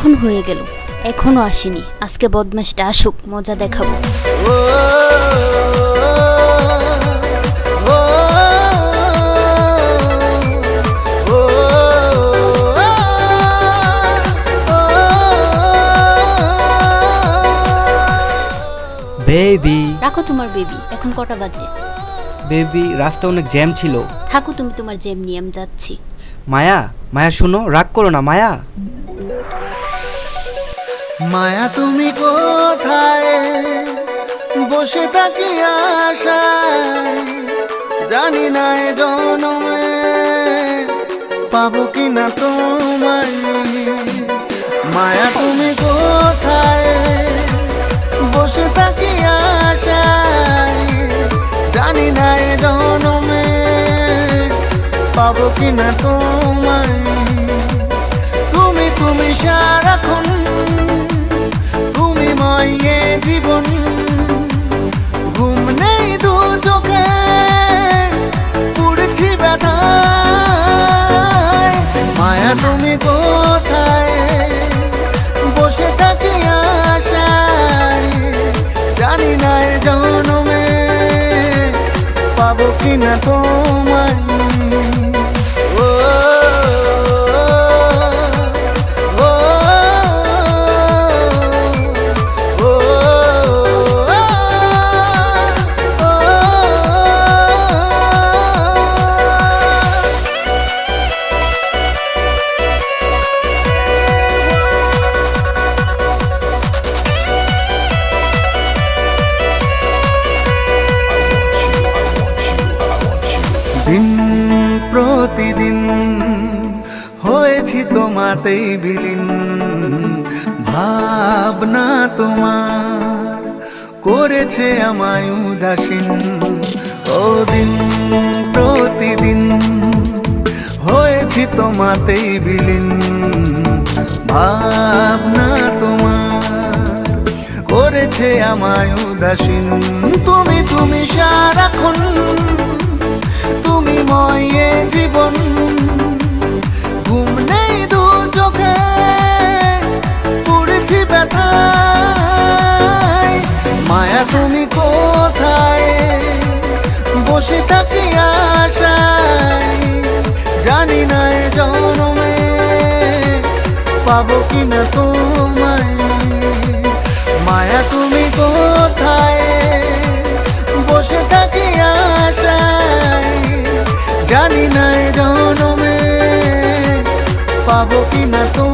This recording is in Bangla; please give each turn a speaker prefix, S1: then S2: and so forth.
S1: কখন হয়ে গেল, এখনো আসেনি। আজকে বদমাশটা আসুক, মজা দেখাবো।
S2: বেবি,
S1: রাখো তোমার বেবি, এখন কটা বাজে?
S2: বেবি, রাস্তা অনেক জ্যাম ছিল।
S1: থাকো তুমি তোমার জ্যাম নিয়ে, আমি যাচ্ছি।
S2: মায়া, মায়া শোনো, রাগ করো না মায়া।
S3: মায়া তুমি কোথায় বসে থাকি আশায়, জানি না এ জনমে পাবো কিনা তোমায়। মায়া তুমি কোথায় বসে থাকি আশায়, জানি না এ জনমে পাবো কিনা তোমায়। তুমি তুমি সারাক্ষণ, তুমি ময়ে জীবন, ঘুম নেই দু চোখে, পড়েছি ব্যথায়। মায়া তুমি কোথায় বসে থাকি আশায়, জানি না এ জনমে পাবো কিনা তোমায়। দিন প্রতিদিন হয়েছি তোমাতেই বিলীন, ভাবনা তোমার করেছে আমায় উদাসীন। ও দিন প্রতিদিন হয়েছি তোমাতেই বিলীন, ভাবনা তোমার করেছে আমায় উদাসীন। তুমি তুমি সারাক্ষণ, তুমি ময়ে জীবন, ঘুম নেই দু চোখে, পড়েছি ব্যথায়। মায়া তুমি কোথায় বসে থাকি আশায়, জানি না এ জনমে পাবো কিনা তোমায়। মায়া তুমি কোথায় বসে থাকি আশায়, জানি না এ জনমে পাবো কিনা তোমায়।